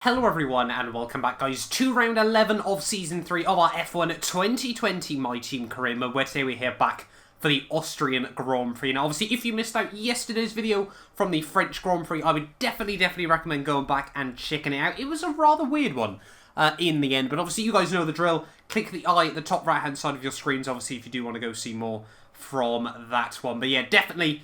Hello everyone and welcome back guys to round 11 of season 3 of our F1 2020 My Team career mode, where today we're here back for the Austrian Grand Prix. Now obviously if you missed out yesterday's video from the French Grand Prix, I would definitely recommend going back and checking it out. It was a rather weird one in the end, but obviously you guys know the drill. Click the eye at the top right hand side of your screens obviously if you do want to go see more from that one. But yeah, definitely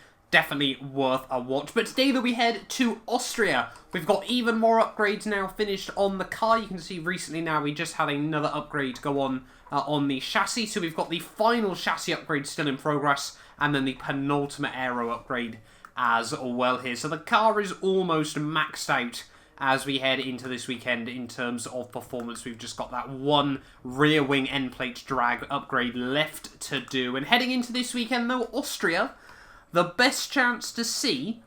worth a watch. But today though we head to Austria. We've got even more upgrades now finished on the car. You can see recently now we just had another upgrade go on the chassis. So we've got the final chassis upgrade still in progress, and then the penultimate aero upgrade as well here. So the car is almost maxed out as we head into this weekend in terms of performance. We've just got that one rear wing end plate drag upgrade left to do. And heading into this weekend though, Austria, the best chance to see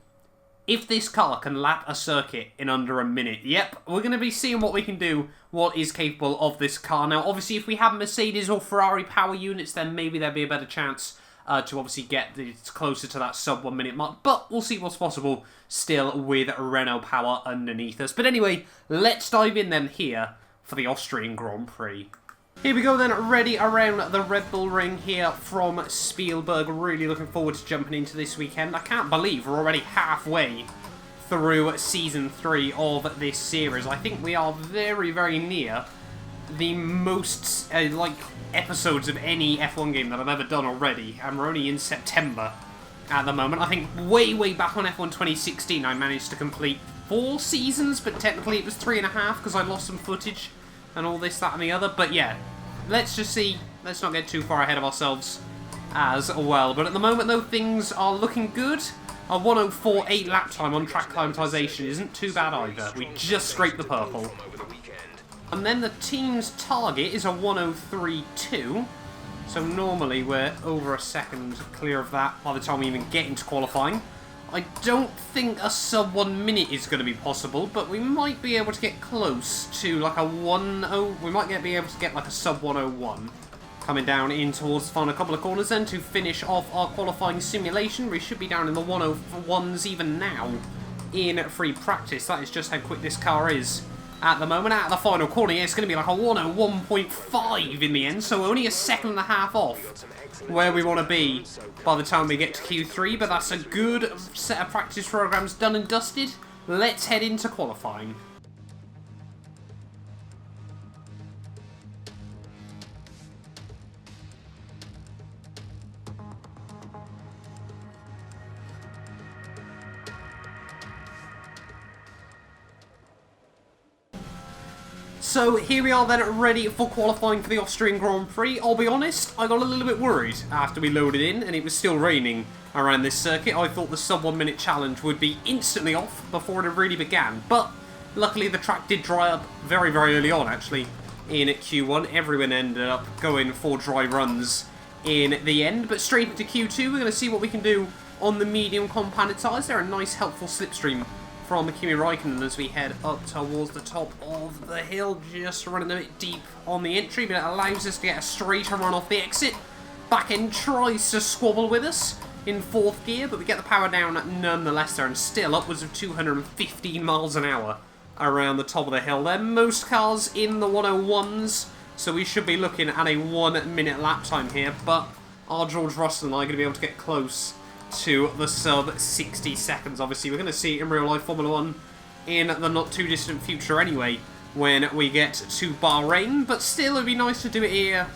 if this car can lap a circuit in under a minute. Yep, we're going to be seeing what we can do, what is capable of this car. Now, obviously, if we have Mercedes or Ferrari power units, then maybe there'd be a better chance to obviously get closer to that sub 1 minute mark. But we'll see what's possible still with Renault power underneath us. But anyway, let's dive in then here for the Austrian Grand Prix. Here we go then, ready around the Red Bull Ring here from Spielberg. Really looking forward to jumping into this weekend. I can't believe we're already halfway through Season 3 of this series. I think we are very near the most, episodes of any F1 game that I've ever done already. And we're only in September at the moment. I think way back on F1 2016 I managed to complete 4 seasons, but technically it was 3.5 because I lost some footage and all this, that, and the other. But yeah, let's just see. Let's not get too far ahead of ourselves as well. But at the moment, though, things are looking good. A 1:04.8 lap time on track climatization isn't too bad either. We just scraped the purple. And then the team's target is a 1:03.2. So normally we're over a second clear of that by the time we even get into qualifying. I don't think a sub 1 minute is going to be possible, but we might be able to get close to like a 1:0. We might be able to get like a sub 1:01 coming down in towards the final couple of corners then to finish off our qualifying simulation. We should be down in the 1:01s even now in free practice. That is just how quick this car is at the moment. At the final corner, yeah, it's going to be like a 1:01.5 in the end, so only a second and a half off where we want to be by the time we get to Q3, but that's a good set of practice programs done and dusted. Let's head into qualifying. So here we are then, ready for qualifying for the Austrian Grand Prix. I'll be honest, I got a little bit worried after we loaded in and it was still raining around this circuit. I thought the sub 1 minute challenge would be instantly off before it really began. But luckily the track did dry up very early on actually in Q1. Everyone ended up going for dry runs in the end. But straight into Q2, we're going to see what we can do on the medium compounded tyres. They're a nice helpful slipstream from Kimi Raikkonen as we head up towards the top of the hill, just running a bit deep on the entry, but it allows us to get a straighter run off the exit. Back end tries to squabble with us in 4th gear, but we get the power down nonetheless there, and still upwards of 215 miles an hour around the top of the hill there. Most cars in the 1:01s, so we should be looking at a 1 minute lap time here, but our George Russell and I are going to be able to get close to the sub 60 seconds. Obviously, we're going to see it in real life Formula 1 in the not too distant future anyway, when we get to Bahrain, but still it'd be nice to do it here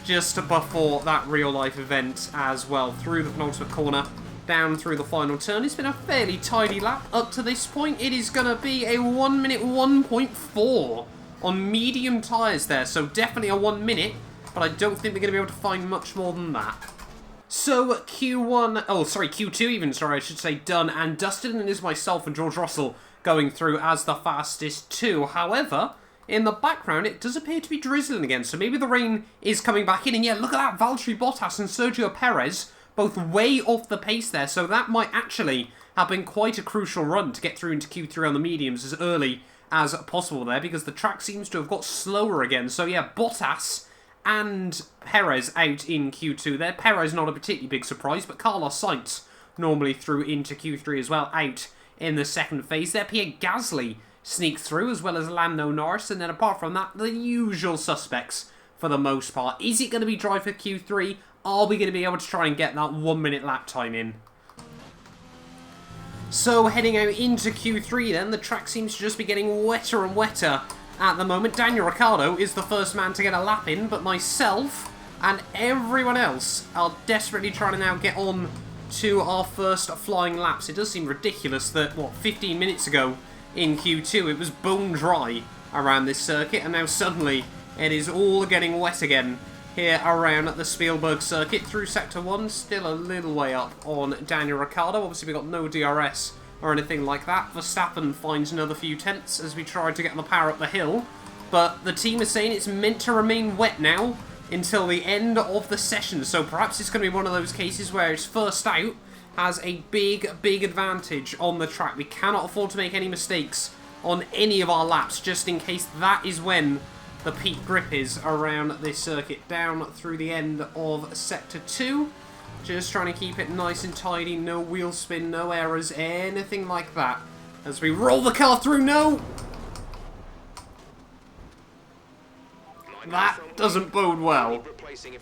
just before that real life event as well. Through the penultimate corner, down through the final turn. It's been a fairly tidy lap up to this point. It is going to be a 1 minute 1.4 on medium tyres there, so definitely a 1 minute, but I don't think we're going to be able to find much more than that. So Q2 even, I should say, done and dusted, and it is myself and George Russell going through as the fastest two. However, in the background, it does appear to be drizzling again, so maybe the rain is coming back in. And yeah, look at that, Valtteri Bottas and Sergio Perez, both way off the pace there, so that might actually have been quite a crucial run to get through into Q3 on the mediums as early as possible there, because the track seems to have got slower again. So yeah, Bottas and Perez out in Q2 there. Perez not a particularly big surprise, but Carlos Sainz normally through into Q3 as well, out in the second phase there. Pierre Gasly sneak through, as well as Lando Norris. And then apart from that, the usual suspects for the most part. Is it going to be dry for Q3? Are we going to be able to try and get that 1 minute lap time in? So heading out into Q3 then, the track seems to just be getting wetter and wetter at the moment. Daniel Ricciardo is the first man to get a lap in, but myself and everyone else are desperately trying to now get on to our first flying laps. It does seem ridiculous that, what, 15 minutes ago in Q2 it was bone dry around this circuit, and now suddenly it is all getting wet again here around the Spielberg circuit. Through Sector 1, still a little way up on Daniel Ricciardo. Obviously, we got no DRS or anything like that. Verstappen finds another few tenths as we try to get the power up the hill. But the team is saying it's meant to remain wet now until the end of the session. So perhaps it's going to be one of those cases where it's first out has a big advantage on the track. We cannot afford to make any mistakes on any of our laps, just in case that is when the peak grip is around this circuit. Down through the end of Sector 2. Just trying to keep it nice and tidy. No wheel spin, no errors, anything like that. As we roll the car through. No! That doesn't bode well.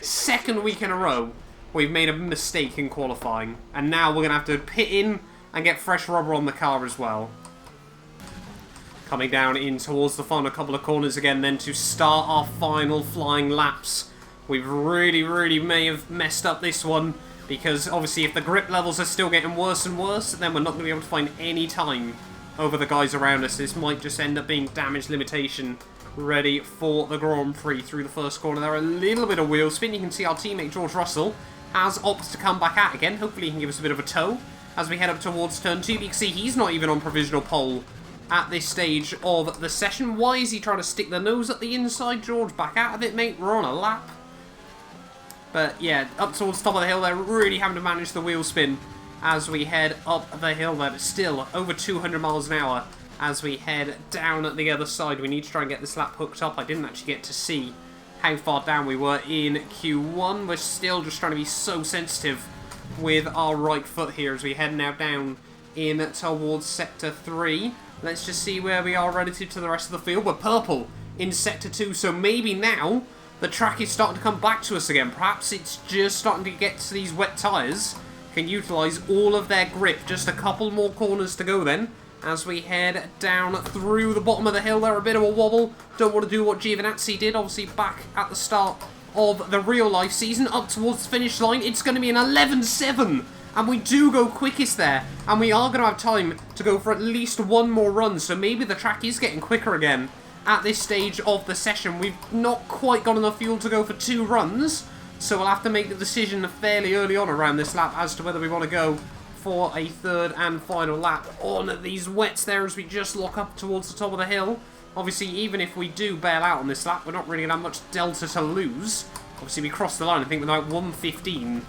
Second week in a row, we've made a mistake in qualifying. And now we're going to have to pit in and get fresh rubber on the car as well. Coming down in towards the final couple of corners again then to start our final flying laps. We've really may have messed up this one, because obviously if the grip levels are still getting worse and worse, then we're not going to be able to find any time over the guys around us. This might just end up being damage limitation ready for the Grand Prix. Through the first corner there, a little bit of wheel spin. You can see our teammate George Russell has opted to come back out again. Hopefully he can give us a bit of a tow as we head up towards turn 2. You can see he's not even on provisional pole at this stage of the session. Why is he trying to stick the nose at the inside? George, back out of it, mate. We're on a lap. But yeah, up towards the top of the hill there, really having to manage the wheel spin as we head up the hill there. But still, over 200 miles an hour as we head down at the other side. We need to try and get this lap hooked up. I didn't actually get to see how far down we were in Q1. We're still just trying to be so sensitive with our right foot here as we head now down in towards Sector 3. Let's just see where we are relative to the rest of the field. We're purple in Sector 2, so maybe now the track is starting to come back to us again. Perhaps it's just starting to get to these wet tyres. Can utilise all of their grip. Just a couple more corners to go then as we head down through the bottom of the hill there. A bit of a wobble. Don't want to do what Giovinazzi did, obviously back at the start of the real life season. Up towards the finish line. It's going to be an 11.7. And we do go quickest there. And we are going to have time to go for at least one more run. So maybe the track is getting quicker again at this stage of the session. We've not quite got enough fuel to go for 2 runs. So we'll have to make the decision fairly early on around this lap as to whether we want to go for a third and final lap on these wets there as we just lock up towards the top of the hill. Obviously, even if we do bail out on this lap, we're not really going to have much delta to lose. Obviously, we crossed the line, I think, with about 1:15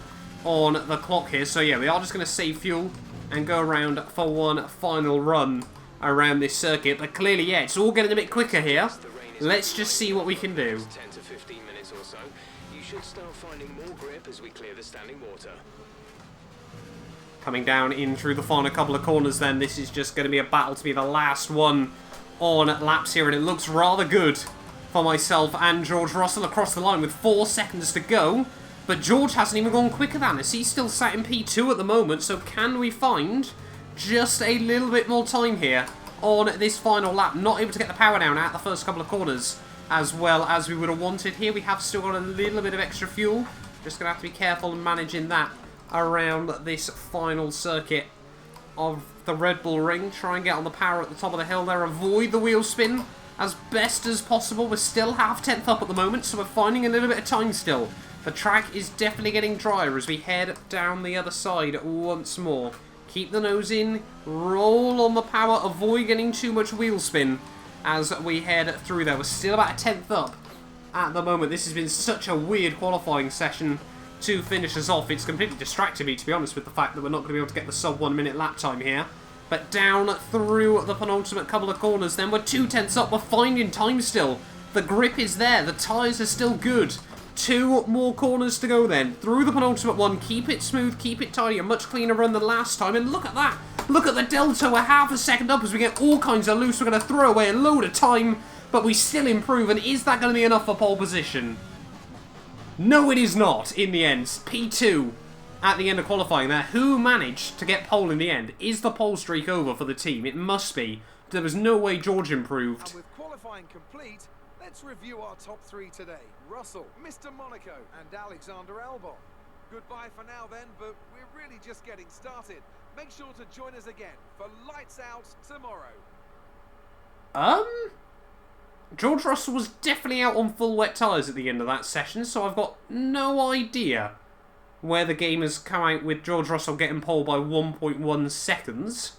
on the clock here. So yeah, we are just going to save fuel and go around for one final run around this circuit. But clearly, yeah, it's all getting a bit quicker here. Let's just see what we can do. 10 to 15 minutes or so. You should start finding more grip as we clear the standing water. Coming down in through the final couple of corners then. This is just going to be a battle to be the last one on laps here. And it looks rather good for myself and George Russell across the line with 4 seconds to go. But George hasn't even gone quicker than us. He's still sat in P2 at the moment. So can we find just a little bit more time here on this final lap? Not able to get the power down at the first couple of corners as well as we would have wanted here. We have still got a little bit of extra fuel. Just going to have to be careful in managing that around this final circuit of the Red Bull Ring. Try and get on the power at the top of the hill there. Avoid the wheel spin as best as possible. We're still half tenth up at the moment, so we're finding a little bit of time still. The track is definitely getting drier as we head down the other side once more. Keep the nose in, roll on the power, avoid getting too much wheel spin as we head through there. We're still about a tenth up at the moment. This has been such a weird qualifying session to finish us off. It's completely distracted me, to be honest, with the fact that we're not going to be able to get the sub 1 minute lap time here. But down through the penultimate couple of corners then, we're 2 tenths up, we're finding time still. The grip is there, the tyres are still good. 2 more corners to go then. Through the penultimate one, keep it smooth, keep it tidy, a much cleaner run than last time. And look at that, Look at the delta. We're half a second up as we get all kinds of loose. We're going to throw away a load of time, but we still improve. And is that going to be enough for pole position? No, it is not in the end. P2 at the end of qualifying there. Who managed to get pole in the end? Is the pole streak over for the team? It must be. There was no way George improved. And with qualifying complete, let's review our top three today. Russell, Mr. Monaco, and Alexander Albon. Goodbye for now then, but we're really just getting started. Make sure to join us again for Lights Out tomorrow. George Russell was definitely out on full wet tyres at the end of that session, so I've got no idea where the game has come out with George Russell getting pole by 1.1 seconds.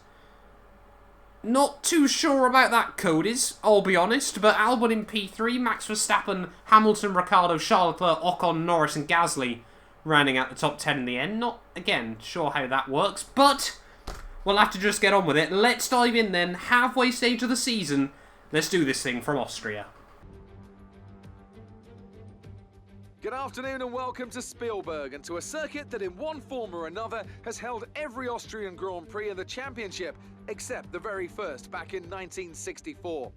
Not too sure about that, Codies, I'll be honest, but Albon in P3, Max Verstappen, Hamilton, Ricciardo, Charles Leclerc, Ocon, Norris and Gasly rounding out the top 10 in the end. Not, again, sure how that works, but we'll have to just get on with it. Let's dive in then, halfway stage of the season. Let's do this thing from Austria. Good afternoon and welcome to Spielberg and to a circuit that in one form or another has held every Austrian Grand Prix in the championship, except the very first back in 1964.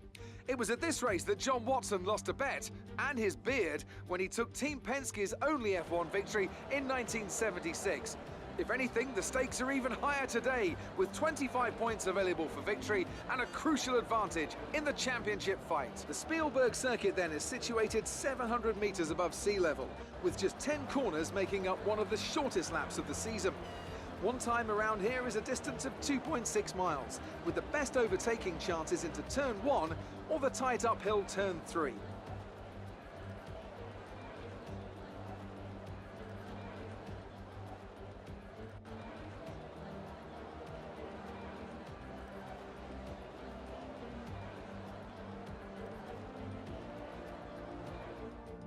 It was at this race that John Watson lost a bet and his beard when he took Team Penske's only F1 victory in 1976. If anything, the stakes are even higher today, with 25 points available for victory and a crucial advantage in the championship fight. The Spielberg circuit then is situated 700 metres above sea level, with just 10 corners making up one of the shortest laps of the season. One time around here is a distance of 2.6 miles, with the best overtaking chances into turn 1 or the tight uphill turn 3.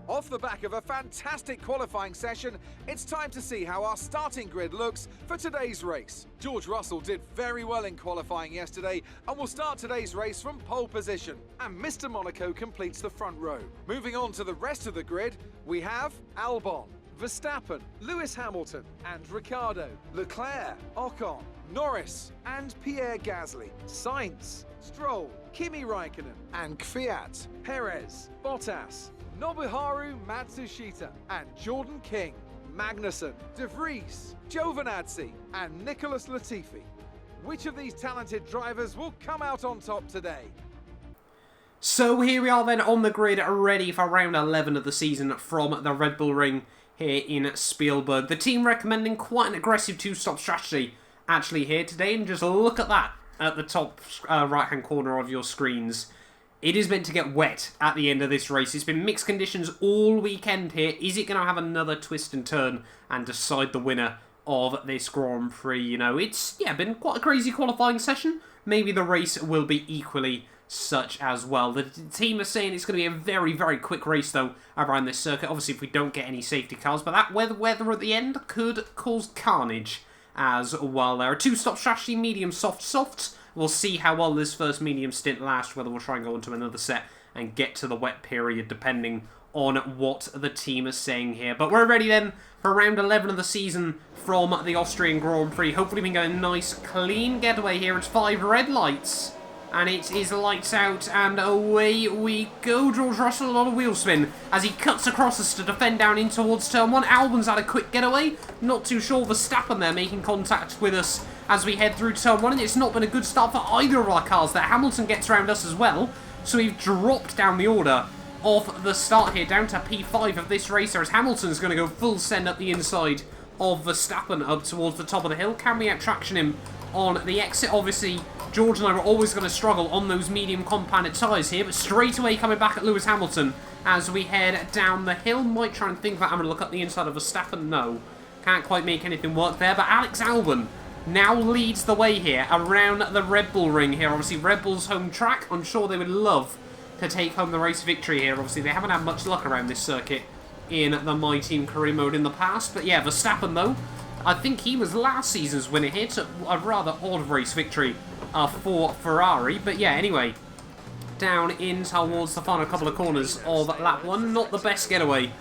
Off the back of a fantastic qualifying session, it's time to see how our starting grid looks for today's race. George Russell did very well in qualifying yesterday and will start today's race from pole position. And Mr. Monaco completes the front row. Moving on to the rest of the grid, we have Albon, Verstappen, Lewis Hamilton and Ricciardo, Leclerc, Ocon, Norris and Pierre Gasly, Sainz, Stroll, Kimi Raikkonen and Kvyat, Perez, Bottas, Nobuharu Matsushita and Jordan King, Magnussen, De Vries, Giovinazzi and Nicholas Latifi. Which of these talented drivers will come out on top today? So here we are then on the grid, ready for round 11 of the season from the Red Bull Ring here in Spielberg. The team recommending quite an aggressive two-stop strategy actually here today, and just look at that at the top right-hand corner of your screens. It is meant to get wet at the end of this race. It's been mixed conditions all weekend here. Is it going to have another twist and turn and decide the winner of this Grand Prix? You know, it's been quite a crazy qualifying session. Maybe the race will be equally such as well. The team is saying it's going to be a very, very quick race, though, around this circuit. Obviously, if we don't get any safety cars. But that weather at the end could cause carnage as well. There are two-stop strategy, medium, soft, softs. We'll see how well this first medium stint lasts, whether we'll try and go into another set and get to the wet period, depending on what the team is saying here. But we're ready then for round 11 of the season from the Austrian Grand Prix. Hopefully we can get a nice, clean getaway here. It's 5 red lights, and it is lights out, and away we go. George Russell, a lot of wheel spin as he cuts across us to defend down in towards turn 1. Albon's had a quick getaway. Not too sure Verstappen there making contact with us as we head through turn 1, and it's not been a good start for either of our cars there. Hamilton gets around us as well, so we've dropped down the order of the start here, down to P5 of this racer, as Hamilton's going to go full send up the inside of Verstappen up towards the top of the hill. Can we out-traction him on the exit? Obviously, George and I were always going to struggle on those medium compounded tyres here, but straight away coming back at Lewis Hamilton as we head down the hill. Might try and think that I'm going to look up the inside of Verstappen. No, can't quite make anything work there, but Alex Albon now leads the way here around the Red Bull Ring here. Obviously, Red Bull's home track. I'm sure they would love to take home the race victory here. Obviously, they haven't had much luck around this circuit in the My Team career mode in the past. But yeah, Verstappen, though, I think he was last season's winner here. Took a rather odd race victory for Ferrari. But yeah, anyway, down in towards the final couple of corners of lap 1. Not the best getaway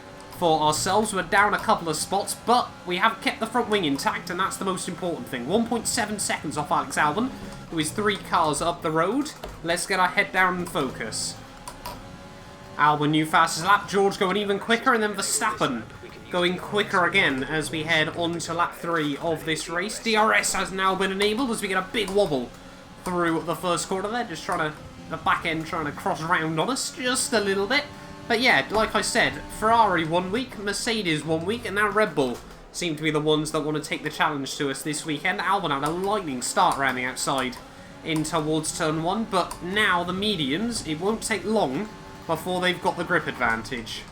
for ourselves. We're down a couple of spots, but we have kept the front wing intact, and that's the most important thing. 1.7 seconds off Alex Albon, who is 3 cars up the road. Let's get our head down and focus. Albon, new fastest lap. George going even quicker, and then Verstappen going quicker again as we head on to lap 3 of this race. DRS has now been enabled as we get a big wobble through the first corner there. Just trying to, the back end trying to cross round on us just a little bit. But yeah, like I said, Ferrari 1 week, Mercedes 1 week, and now Red Bull seem to be the ones that want to take the challenge to us this weekend. Albon had a lightning start around the outside in towards turn 1, but now the mediums, it won't take long before they've got the grip advantage.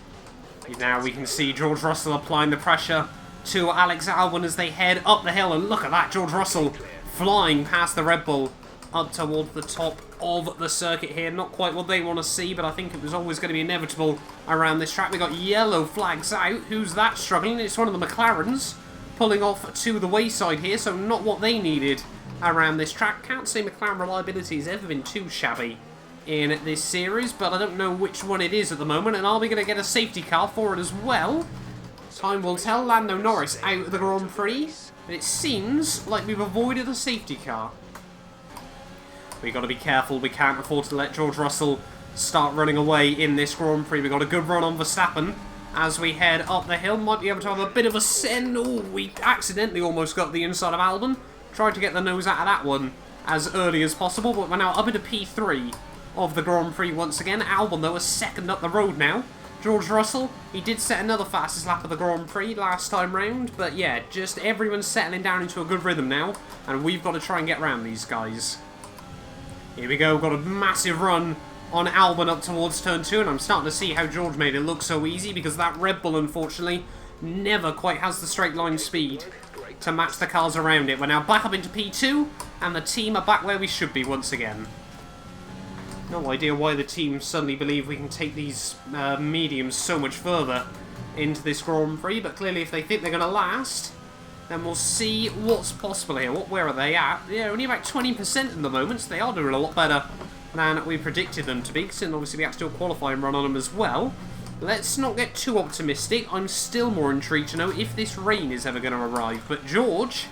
Now we can see George Russell applying the pressure to Alex Albon as they head up the hill, and look at that, George Russell flying past the Red Bull up towards the top of the circuit here. Not quite what they want to see, but I think it was always going to be inevitable around this track. We got yellow flags out. Who's that struggling? It's one of the McLarens pulling off to the wayside here, so not what they needed around this track. Can't say McLaren reliability has ever been too shabby in this series, but I don't know which one it is at the moment, and are we going to get a safety car for it as well? Time will tell. Lando Norris out of the Grand Prix, but it seems like we've avoided a safety car. We've got to be careful. We can't afford to let George Russell start running away in this Grand Prix. We've got a good run on Verstappen as we head up the hill. Might be able to have a bit of a send. Oh, we accidentally almost got the inside of Albon. Tried to get the nose out of that one as early as possible, but we're now up into P3 of the Grand Prix once again. Albon, though, is second up the road now. George Russell, he did set another fastest lap of the Grand Prix last time round, but yeah, just everyone's settling down into a good rhythm now, and we've got to try and get around these guys. Here we go, got a massive run on Albon up towards turn 2, and I'm starting to see how George made it look so easy, because that Red Bull, unfortunately, never quite has the straight line speed to match the cars around it. We're now back up into P2, and the team are back where we should be once again. No idea why the team suddenly believe we can take these mediums so much further into this Grand Prix, but clearly if they think they're going to last, then we'll see what's possible here. Where are they at? Yeah, only about 20% at the moment, so they are doing a lot better than we predicted them to be, because obviously we have to do a qualifying run on them as well. Let's not get too optimistic. I'm still more intrigued to know if this rain is ever going to arrive, but George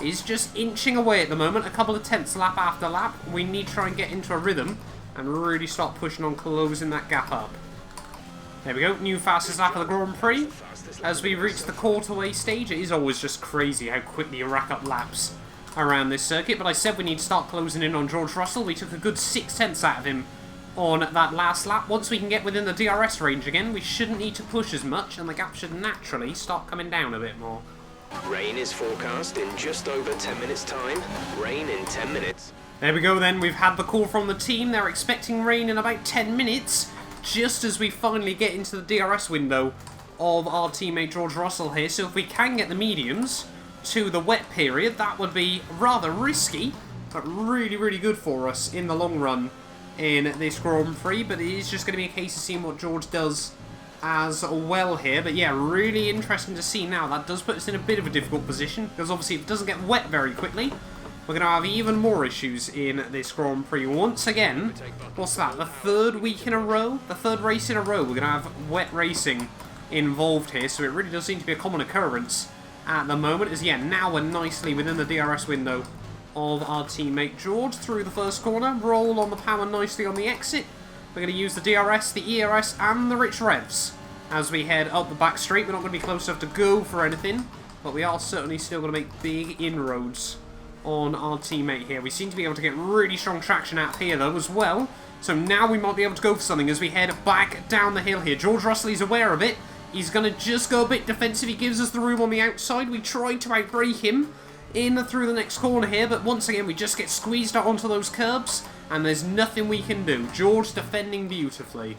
is just inching away at the moment, a couple of tenths lap after lap. We need to try and get into a rhythm and really start pushing on closing that gap up. There we go, new fastest lap of the Grand Prix. As we reach the quarterway stage, it is always just crazy how quickly you rack up laps around this circuit, but I said we need to start closing in on George Russell. We took a good 6 tenths out of him on that last lap. Once we can get within the DRS range again, we shouldn't need to push as much, and the gap should naturally start coming down a bit more. Rain is forecast in just over 10 minutes time. Rain in 10 minutes. There we go then, we've had the call from the team. They're expecting rain in about 10 minutes, just as we finally get into the DRS window of our teammate George Russell here. So if we can get the mediums to the wet period, that would be rather risky, but really, really good for us in the long run in this Grand Prix. But it is just going to be a case of seeing what George does as well here. But yeah, really interesting to see now. That does put us in a bit of a difficult position, because obviously if it doesn't get wet very quickly, we're going to have even more issues in this Grand Prix. Once again, what's that, the third week in a row? The third race in a row, we're going to have wet racing involved here, so it really does seem to be a common occurrence at the moment. As yeah, now we're nicely within the DRS window of our teammate George through the first corner. Roll on the power nicely on the exit. We're going to use the DRS, the ERS, and the rich revs as we head up the back straight. We're not going to be close enough to go for anything, but we are certainly still going to make big inroads on our teammate here. We seem to be able to get really strong traction out here though as well, so now we might be able to go for something as we head back down the hill here. George Russell is aware of it. He's going to just go a bit defensive. He gives us the room on the outside. We tried to outbrake him in through the next corner here, but once again we just get squeezed out onto those curbs and there's nothing we can do. George defending beautifully.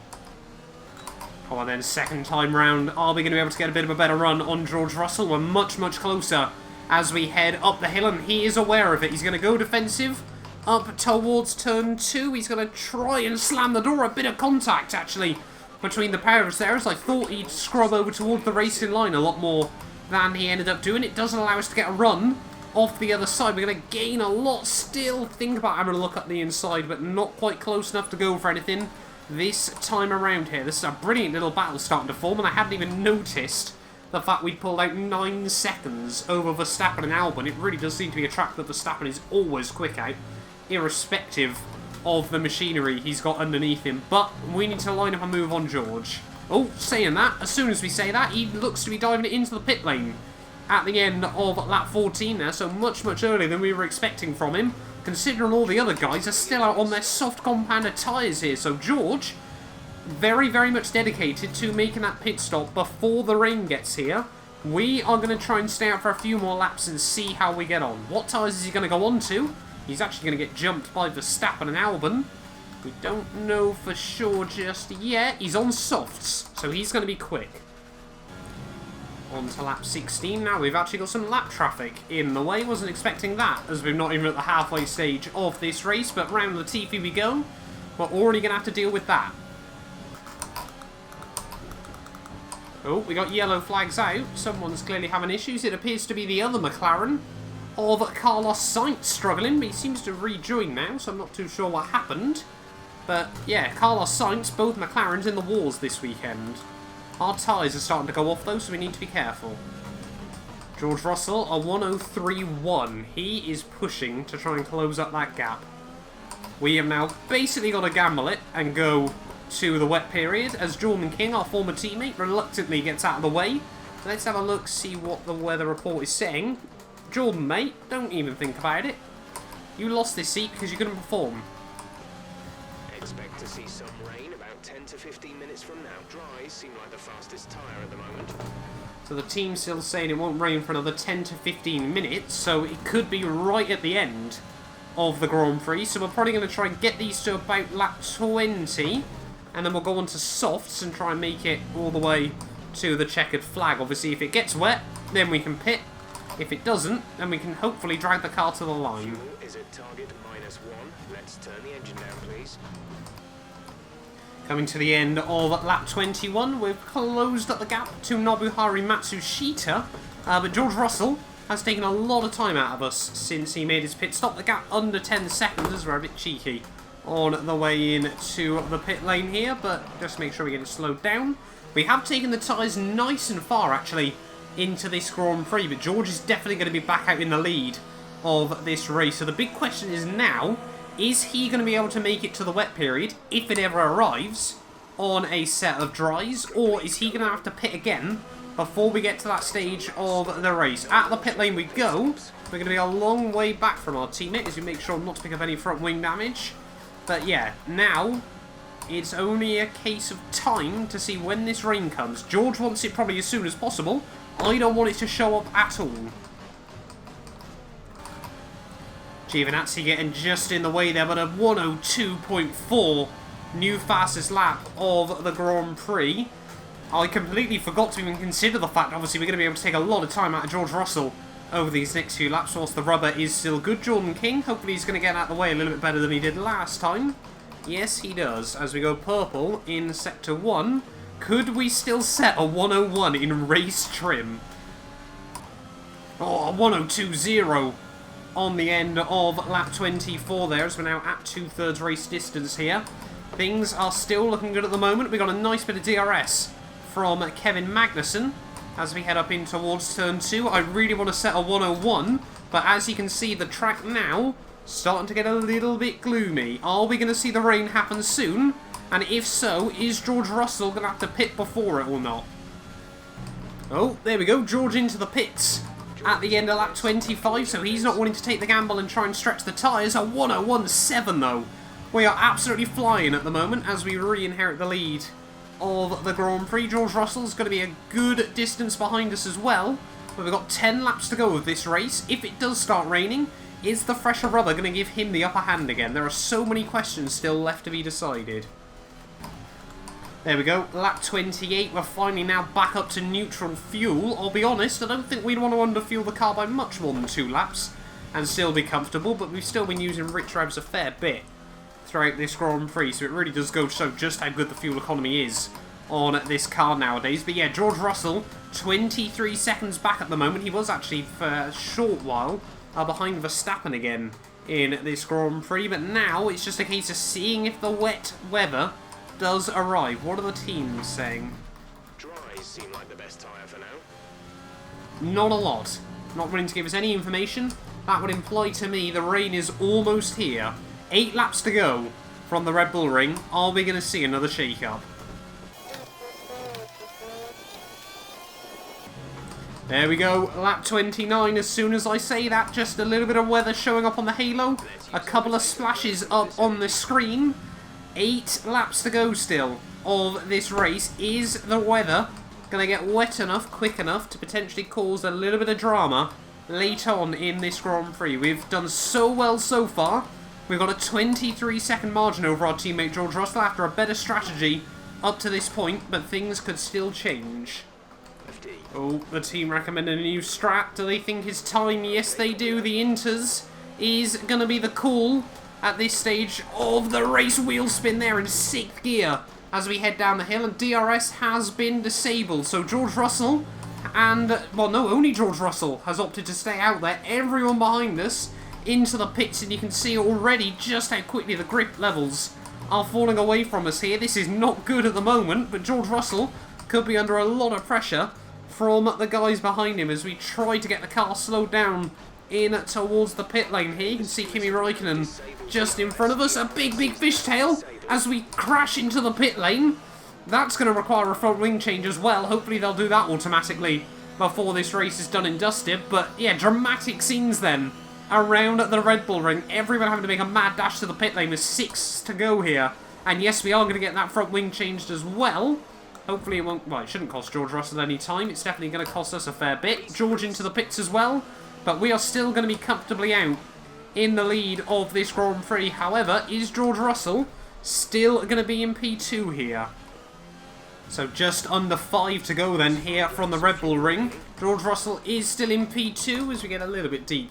Come on then, second time round. Are we going to be able to get a bit of a better run on George Russell? We're much, much closer as we head up the hill, and he is aware of it. He's going to go defensive up towards turn 2. He's going to try and slam the door. A bit of contact, actually, between the pair of us there, as I thought he'd scrub over towards the racing line a lot more than he ended up doing. It doesn't allow us to get a run off the other side. We're going to gain a lot still. Think about having a look at the inside, but not quite close enough to go for anything. this time around here. This is a brilliant little battle starting to form, and I hadn't even noticed the fact we'd pulled out 9 seconds over Verstappen and Albon. It really does seem to be a track that Verstappen is always quick out, irrespective of the machinery he's got underneath him. But we need to line up a move on George. Oh, saying that, as soon as we say that, he looks to be diving it into the pit lane at the end of lap 14 there, so much earlier than we were expecting from him, considering all the other guys are still out on their soft compounded tyres here. So George, very much dedicated to making that pit stop before the rain gets here. We are going to try and stay out for a few more laps and see how we get on. What tyres is he going to go on to? He's actually going to get jumped by Verstappen and Albon. We don't know for sure just yet. He's on softs, so he's going to be quick. On to lap 16 now. We've actually got some lap traffic in the way. Wasn't expecting that, as we're not even at the halfway stage of this race, but round Latifi we go. We're already going to have to deal with that. Oh, we got yellow flags out. Someone's clearly having issues. It appears to be the other McLaren of Carlos Sainz struggling, but he seems to rejoin now, so I'm not too sure what happened. But yeah, Carlos Sainz, both McLarens in the wars this weekend. Our tyres are starting to go off though, so we need to be careful. George Russell, a 103.1. He is pushing to try and close up that gap. We have now basically got to gamble it and go to the wet period, as Jordan King, our former teammate, reluctantly gets out of the way. Let's have a look, see what the weather report is saying. Jordan, mate, don't even think about it. You lost this seat because you couldn't perform. Expect to see some rain about 10 to 15 minutes from now. Dries seem like the fastest tyre at the moment. So the team's still saying it won't rain for another 10 to 15 minutes, so it could be right at the end of the Grand Prix. So we're probably going to try and get these to about lap 20, and then we'll go on to softs and try and make it all the way to the checkered flag. Obviously, if it gets wet, then we can pit. If it doesn't, then we can hopefully drag the car to the line. Fuel is at target -1. Let's turn the engine down, please. Coming to the end of lap 21, we've closed up the gap to Nobuharu Matsushita, but George Russell has taken a lot of time out of us since he made his pit stop. The gap under 10 seconds, as we're a bit cheeky on the way in to the pit lane here, but just make sure we get it slowed down. We have taken the tyres nice and far, actually, into this Grand Prix, but George is definitely going to be back out in the lead of this race. So the big question is now, is he going to be able to make it to the wet period, if it ever arrives, on a set of dries, or is he going to have to pit again before we get to that stage of the race? At the pit lane we go. We're going to be a long way back from our teammate as we make sure not to pick up any front wing damage. But yeah, now it's only a case of time to see when this rain comes. George wants it probably as soon as possible. I don't want it to show up at all. Giovinazzi getting just in the way there, but a 102.4 new fastest lap of the Grand Prix. I completely forgot to even consider the fact, obviously, we're going to be able to take a lot of time out of George Russell over these next few laps whilst the rubber is still good. Jordan King, hopefully he's going to get out of the way a little bit better than he did last time. Yes, he does. As we go purple in Sector 1, could we still set a 101 in race trim? Oh, a 102.0 on the end of lap 24 there, as we're now at 2/3 race distance here. Things are still looking good at the moment. We got a nice bit of DRS from Kevin Magnussen as we head up in towards turn 2. I really want to set a 101, but as you can see, the track now starting to get a little bit gloomy. Are we going to see the rain happen soon? And if so, is George Russell going to have to pit before it or not? Oh, there we go. George into the pits at the end of lap 25, so he's not wanting to take the gamble and try and stretch the tyres. A 101.7 though. We are absolutely flying at the moment as we re-inherit the lead of the Grand Prix. George Russell's going to be a good distance behind us as well, but we've got 10 laps to go of this race. If it does start raining, is the fresher rubber going to give him the upper hand again? There are so many questions still left to be decided. There we go, lap 28, we're finally now back up to neutral fuel. I'll be honest, I don't think we'd want to underfuel the car by much more than 2 laps and still be comfortable, but we've still been using rich revs a fair bit throughout this Grand Prix, so it really does go to show just how good the fuel economy is on this car nowadays. But yeah, George Russell, 23 seconds back at the moment. He was actually for a short while behind Verstappen again in this Grand Prix, but now it's just a case of seeing if the wet weather does arrive. What are the teams saying? Dries seem like the best tyre for now. Not a lot. Not willing to give us any information. That would imply to me the rain is almost here. 8 laps to go from the Red Bull Ring. Are we going to see another shake-up? There we go, lap 29. As soon as I say that, just a little bit of weather showing up on the halo. A couple of splashes up on the screen. 8 laps to go still of this race. Is the weather going to get wet enough, quick enough to potentially cause a little bit of drama later on in this Grand Prix? We've done so well so far. We've got a 23-second margin over our teammate George Russell after a better strategy up to this point, but things could still change. Oh, the team recommended a new strat. Do they think it's time? Yes, they do. The Inters is going to be the call at this stage of the race. Wheel spin there in 6th gear as we head down the hill, and DRS has been disabled. So George Russell and, well, no, only George Russell has opted to stay out there. Everyone behind us into the pits, and you can see already just how quickly the grip levels are falling away from us here. This is not good at the moment, but George Russell could be under a lot of pressure from the guys behind him as we try to get the car slowed down in towards the pit lane here. You can see Kimi Räikkönen just in front of us. A big fishtail as we crash into the pit lane. That's going to require a front wing change as well. Hopefully they'll do that automatically before this race is done and dusted. But yeah, dramatic scenes then around the Red Bull Ring. Everyone having to make a mad dash to the pit lane with 6 to go here. And yes, we are going to get that front wing changed as well. Hopefully it won't, well, it shouldn't cost George Russell any time. It's definitely going to cost us a fair bit. George into the pits as well. But we are still going to be comfortably out in the lead of this Grand Prix. However, is George Russell still going to be in P2 here? So just under 5 to go then here from the Red Bull Ring. George Russell is still in P2 as we get a little bit deep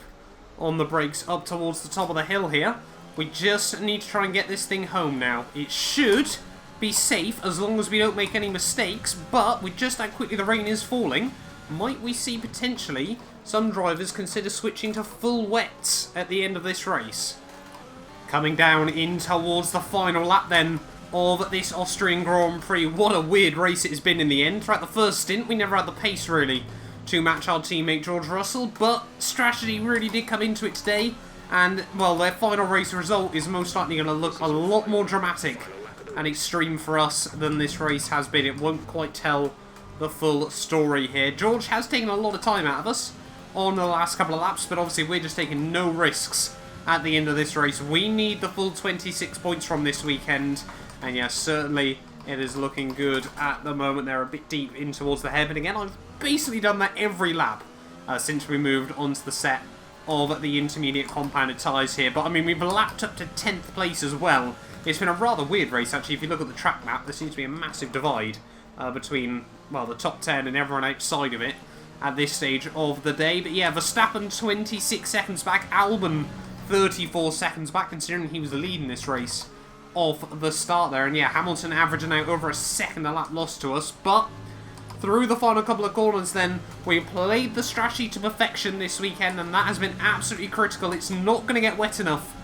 on the brakes up towards the top of the hill here. We just need to try and get this thing home now. It should be safe as long as we don't make any mistakes, but with just how quickly the rain is falling, might we see potentially some drivers consider switching to full wets at the end of this race? Coming down in towards the final lap then of this Austrian Grand Prix. What a weird race it has been in the end. Throughout the first stint, we never had the pace really to match our teammate George Russell, but strategy really did come into it today, and well, their final race result is most likely going to look a lot more dramatic and extreme for us than this race has been. It won't quite tell the full story here. George has taken a lot of time out of us on the last couple of laps, but obviously we're just taking no risks at the end of this race. We need the full 26 points from this weekend, and yes, certainly it is looking good at the moment. They're a bit deep in towards the heaven again. I've basically done that every lap since we moved onto the set of the intermediate compounded tyres here, but I mean, we've lapped up to 10th place as well. It's been a rather weird race, actually. If you look at the track map, there seems to be a massive divide between, well, the top 10 and everyone outside of it at this stage of the day. But yeah, Verstappen 26 seconds back, Albon 34 seconds back, considering he was the lead in this race off the start there. And yeah, Hamilton averaging out over a second a lap lost to us. But through the final couple of corners then, we played the strategy to perfection this weekend, and that has been absolutely critical. It's not going to get wet enough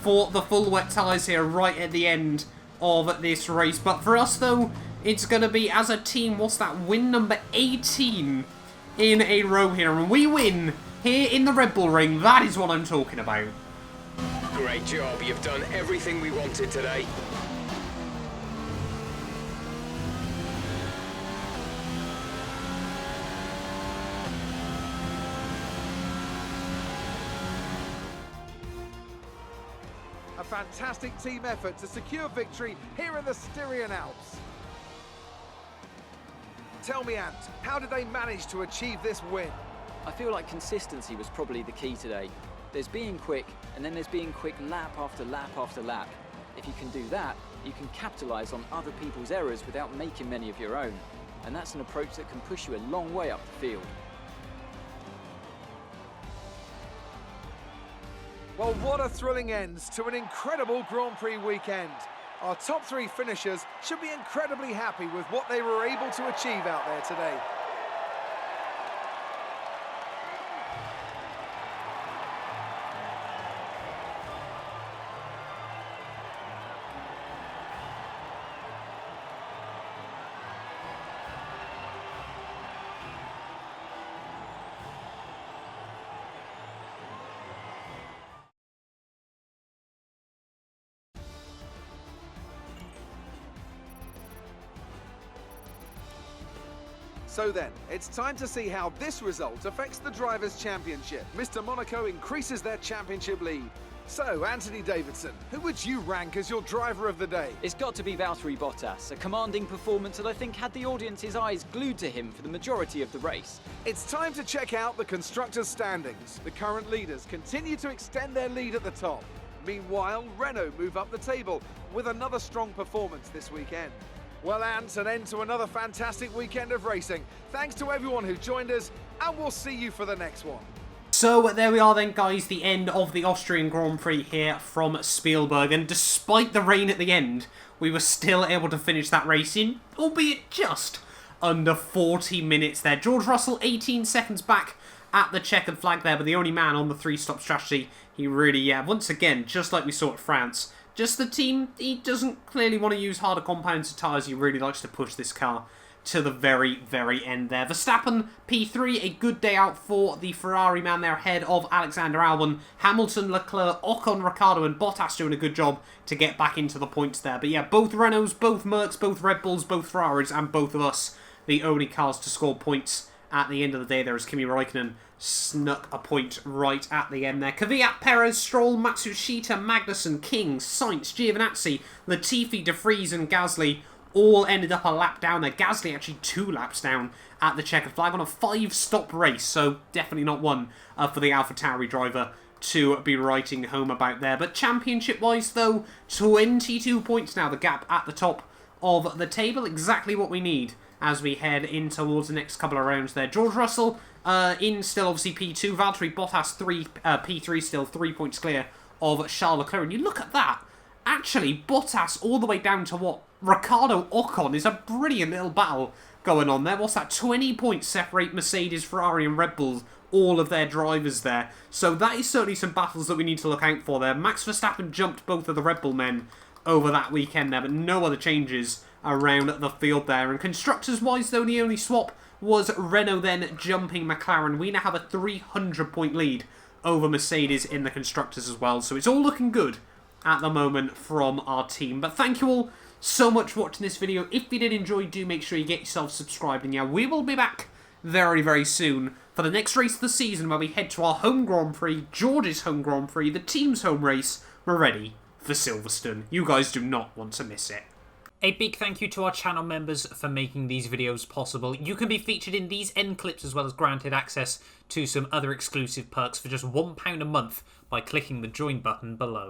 for the full wet tyres here right at the end of this race. But for us though, it's going to be as a team, what's that, win number 18 in a row here. And we win here in the Red Bull Ring. That is what I'm talking about. Great job, you've done everything we wanted today. A fantastic team effort to secure victory here in the Styrian Alps. Tell me, Ant, how did they manage to achieve this win? I feel like consistency was probably the key today. There's being quick, and then there's being quick lap after lap after lap. If you can do that, you can capitalise on other people's errors without making many of your own. And that's an approach that can push you a long way up the field. Well, what a thrilling end to an incredible Grand Prix weekend. Our top 3 finishers should be incredibly happy with what they were able to achieve out there today. So then, it's time to see how this result affects the Drivers' Championship. Mr. Monaco increases their championship lead. So, Anthony Davidson, who would you rank as your driver of the day? It's got to be Valtteri Bottas, a commanding performance that I think had the audience's eyes glued to him for the majority of the race. It's time to check out the constructors' standings. The current leaders continue to extend their lead at the top. Meanwhile, Renault move up the table with another strong performance this weekend. Well, Ant, an end to another fantastic weekend of racing. Thanks to everyone who joined us, and we'll see you for the next one. So there we are then, guys, the end of the Austrian Grand Prix here from Spielberg, and despite the rain at the end, we were still able to finish that race in, albeit just under 40 minutes there. George Russell 18 seconds back at the checkered flag there, but the only man on the three-stop strategy. He really, once again, just like we saw at France, just the team, he doesn't clearly want to use harder compounds of tyres. He really likes to push this car to the very, very end there. Verstappen, P3, a good day out for the Ferrari man there ahead of Alexander Albon. Hamilton, Leclerc, Ocon, Ricciardo and Bottas doing a good job to get back into the points there. But yeah, both Renaults, both Mercs, both Red Bulls, both Ferraris and both of us, the only cars to score points at the end of the day there, as Kimi Räikkönen snuck a point right at the end there. Kvyat, Perez, Stroll, Matsushita, Magnussen, King, Sainz, Giovinazzi, Latifi, De Vries and Gasly all ended up a lap down there. Gasly actually 2 laps down at the checkered flag on a 5-stop race, so definitely not one for the AlphaTauri driver to be writing home about there. But championship-wise, though, 22 points now, the gap at the top of the table. Exactly what we need as we head in towards the next couple of rounds there. George Russell in still obviously P2. Valtteri Bottas P3 still 3 points clear of Charles Leclerc. And you look at that, actually Bottas all the way down to what? Ricciardo Ocon is a brilliant little battle going on there. What's that? 20 points separate Mercedes, Ferrari and Red Bull, all of their drivers there. So that is certainly some battles that we need to look out for there. Max Verstappen jumped both of the Red Bull men over that weekend there, but no other changes around the field there. And constructors-wise, though, the only swap was Renault then jumping McLaren. We now have a 300-point lead over Mercedes in the constructors as well. So it's all looking good at the moment from our team. But thank you all so much for watching this video. If you did enjoy, do make sure you get yourself subscribed. And yeah, we will be back very, very soon for the next race of the season, where we head to our home Grand Prix, George's home Grand Prix, the team's home race. We're ready for Silverstone. You guys do not want to miss it. A big thank you to our channel members for making these videos possible. You can be featured in these end clips as well as granted access to some other exclusive perks for just £1 a month by clicking the join button below.